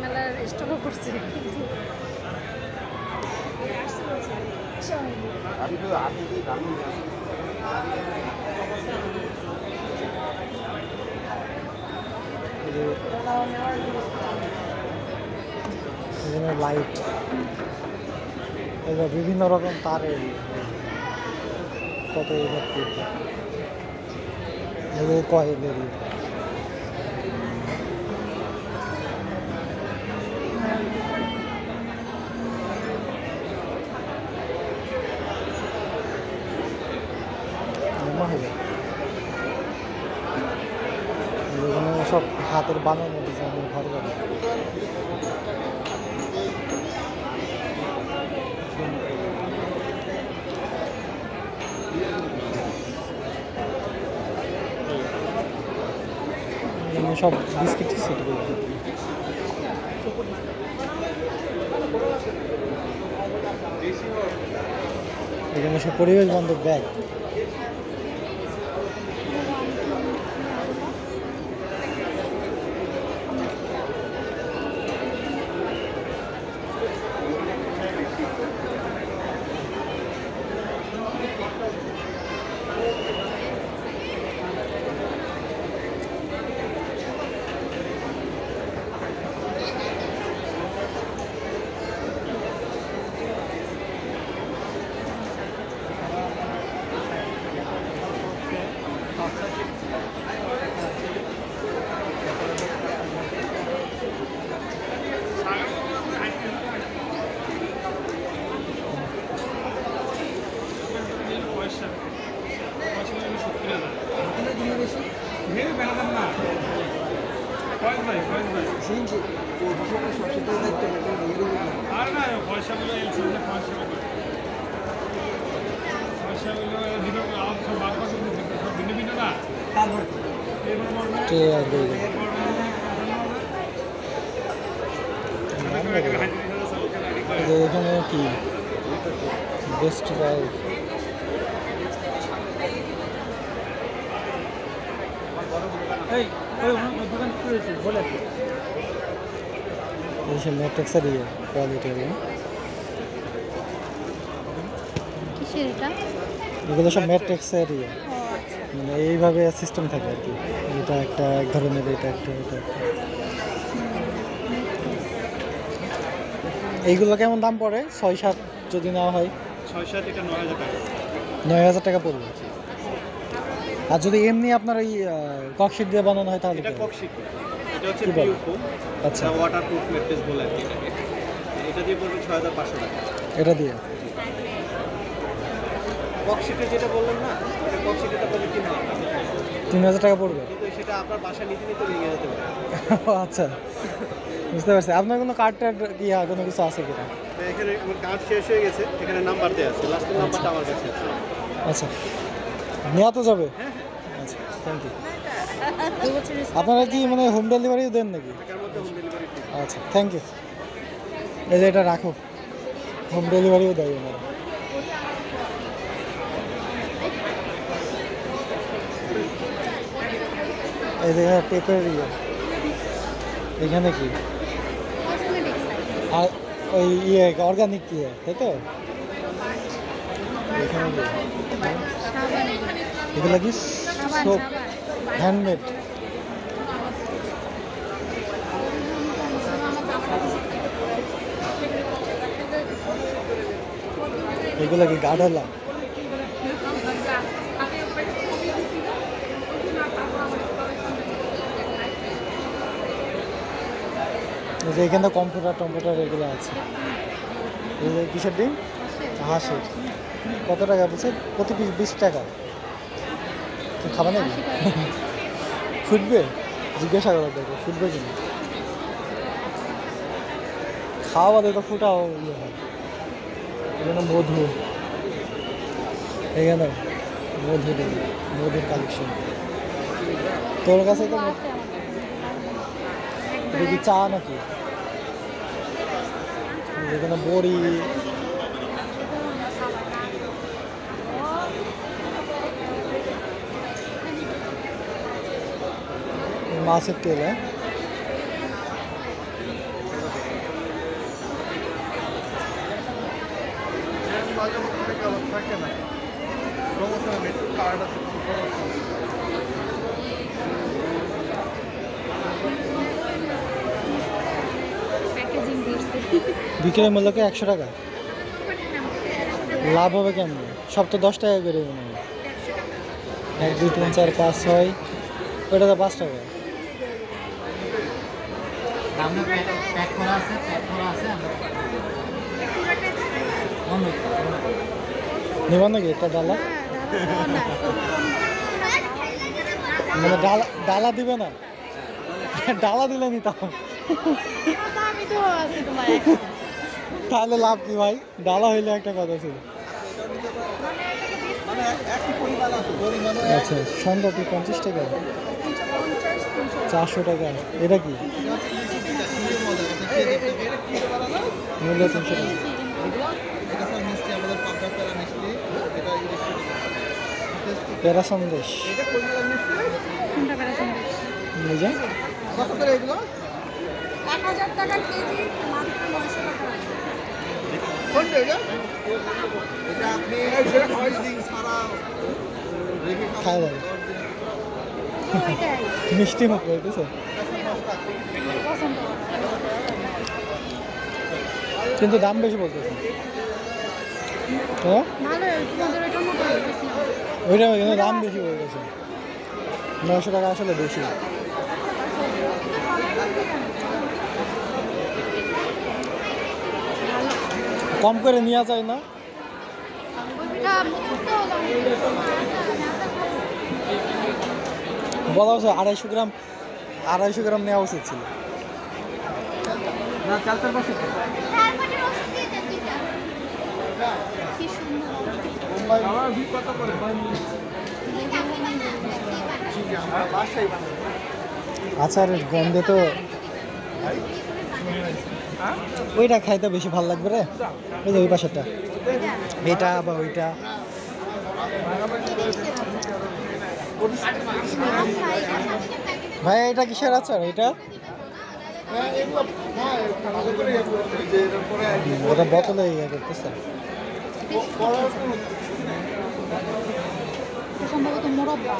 মেলার স্টকও করছে লাইট বিভিন্ন রকম তারের কত কয়েলের সব হাতের বানানো ডিজাইনের ঘর বাড়ি সব বিস্কিট সেট করবে এখানে সব পরিবেশ বান্ধব ব্যাগ এখানে কি বেস্ট বাই ম্যাট্রিক্সের কোয়ালিটি এগুলো সব ম্যাট্রিক্সের মানে এইভাবে সিস্টেম থাকে আর কি এটা একটা এক ধরনের এটা একটা এইগুলো কেমন দাম পড়ে 6-7 যদি নেওয়া হয় 6-7 এটা 9000 টাকা 9000 টাকা পড়বে আর যদি এমনি আপনার ওই ককশিট দিয়ে বানানো হয় তাহলে এটা ককশিট এটা হচ্ছে পিউ ফোম আচ্ছা ওয়াটারপ্রুফ ম্যাট্রেস বলে আর কি এটা দিয়ে পড়বে 6500 টাকা এটা দিয়ে ককশিটে যেটা বললাম না এটা ককশিটটা পড়বে 3000 টাকা পড়বে কিন্তু সেটা আপনার বাসা নিতে ভেঙে যেতে পারে আচ্ছা বুঝতে পারছি আপনার কোনো কার্ড কি কোনো কিছু আছে কিনা এখানে আমার কার্ড শেষ হয়ে গেছে এখানে নাম্বার দেওয়া আছে লাস্টের নাম্বারটা আমার কাছে আছে আচ্ছা নেওয়া তো যাবে আচ্ছা থ্যাংক ইউ আপনারা কি মানে হোম ডেলিভারিও দেন নাকি আচ্ছা থ্যাংক ইউ এই যে এটা রাখো হোম ডেলিভারিও দেয় ওনারা এই যে পেপার এখানে কি আর ওই অর্গানিক কি তাই তো এখানে এগুলো কি সোপ হ্যান্ডমেড এগুলো কি গাঢ়লা এখানে কম্পিউটার এগুলো আছে এই যে কিসের ডিম হাঁসের কত টাকা বলছে প্রতি পিস 20 টাকা খাবে নাকি ফুটবে জিজ্ঞাসা করার দেখো ফুটবে কিনা খাওয়া বাদে তো ফুটাও ইয়ে হয় এখানে মধু এখানে মধুর কালেকশন তোর কাছে তো এটা কি চা নাকি এখানে বড়ি মাছের তেল, হ্যাঁ? প্যাকেজিং দিচ্ছে। বিক্রয় মূল্যকে 100 টাকা, লাভ হবে কেমন? সব তো 10 টাকা করে মনে হয়। 1 2 3 4 5 6, ওইটা তো 5 টাকা। প্যাক করা আছে নেবেন নাকি একটা ডালা? মানে ডালা দিবে না? ডালা দিলে নিতাম। আমি তো আছি তোমার তাহলে লাভ কি ভাই? ডালা হইলে একটা কথা ছিল। আচ্ছা, সন্ধ্যাটি 50 টাকা, 400 টাকা। এটা কি মূল্য? 300 টাকা। পেরা সন্দেশ কোনটা বেড়া সন্দেশ? নিয়ে যান। 1000 টাকা কেজি, মাত্র 900 টাকা। খাওয়া যাবে, ওইটাই মিষ্টি মুখ বলতেছে। পছন্দ করে। কিন্তু দাম বেশি বলতেছে। হ্যাঁ, ভালো, তোমাদের ওইটার মতো হয়েছে না। ওইটা কিন্তু দাম বেশি বলতেছে। 900 টাকা আসলে বেশি। কম করে নেওয়া যায় না? ওইটা মুখস্থ হলো। বলা হচ্ছে 250 গ্রাম নেওয়া উচিত ছিল। কি সুন্দর। আচারের গন্ধে তো ওইটা খাইতে বেশি ভালো লাগবে রে। ওই যে ওই পাশেরটা, এটা বা ওইটা। ভাই এটা কিসের আচার? এটা ওটা বোতলে ইয়ে করতেছে। সম্ভবত মোরব্বা।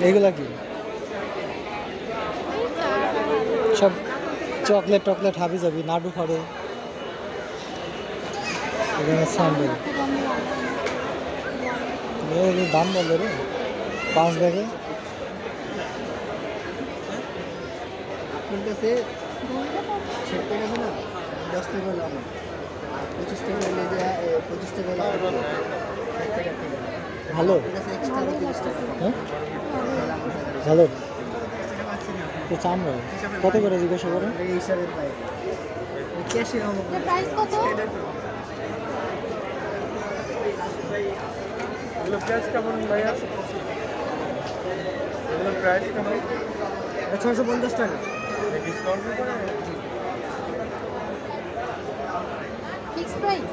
এইগুলা কি সব? চকলেট টকলেট হাবি যাবি, নাড়ু ফাড়ু, এখানে স্যান্ডেল। দাম বললো রে 5 দেখে। আপনার কাছে 60 টাকা আছে না, 10 টাকা হলো আমার, আর 25 টাকা হলে যে 25 টাকা হলো আমার, 60 টাকা থেকে ভালো, আপনার কাছে এক্সট্রা 30 টাকা। হ্যাঁ ভালো তো চামড়া কত করে জিজ্ঞাসা করে? এই হিসাবে পাই ক্যাশে আমার প্রাইস কত? প্রাইস কেমন ভাইয়া? এগুলো প্রাইস কেমন? 650 টাকা। ডিসকাউন্ট করে ফিক্স প্রাইস?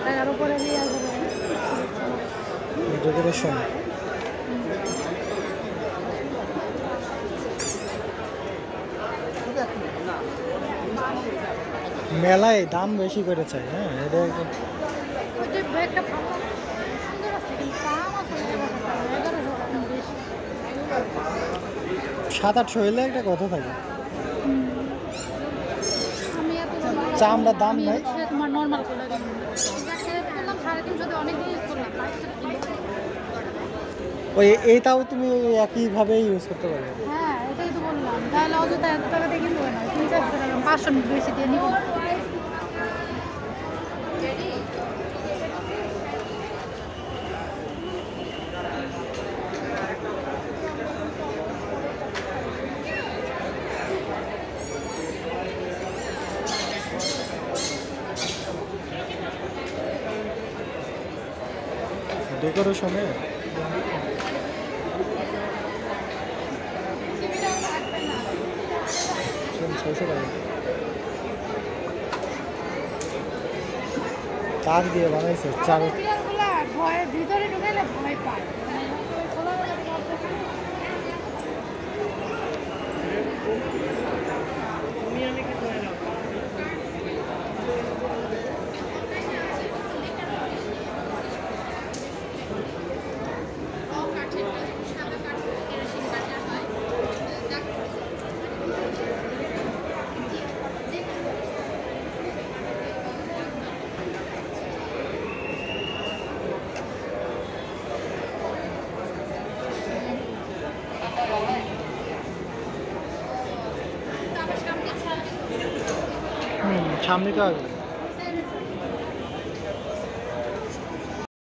টাকার উপরে নিয়ে আসবে। ডেকোরেশন মেলায় দাম বেশি করে চাই। হ্যাঁ, এটা ওই যে ব্যাগটা ভালো সুন্দর আছে, কিন্তু দাম আছে 1100 বেশি। 700-800 হইলে একটা কথা থাকে। আমি এত চামড়ার দাম নাই। তোমার নর্মাল করে দিন। করলাম 350 অনেক দিন ইউজ করলাম। ওই এইটাও তুমি একইভাবে ইউজ করতে পারবে। হ্যাঁ, এটাই তো বললাম। তাহলে অযথা এত টাকা দিয়ে কিনতে হবে না 300-400 টাকা 500 বেশি দিয়ে নিব না। ডেকোরেশনে ছয়শো টাকা কাঠ দিয়ে বানাইছে চার পিলারগুলা ভয়ের ভিতরে ঢুকাইলে ভয় পায় খোলামেলা থেকে অভ্যাস নেই। সামনে তো আসবে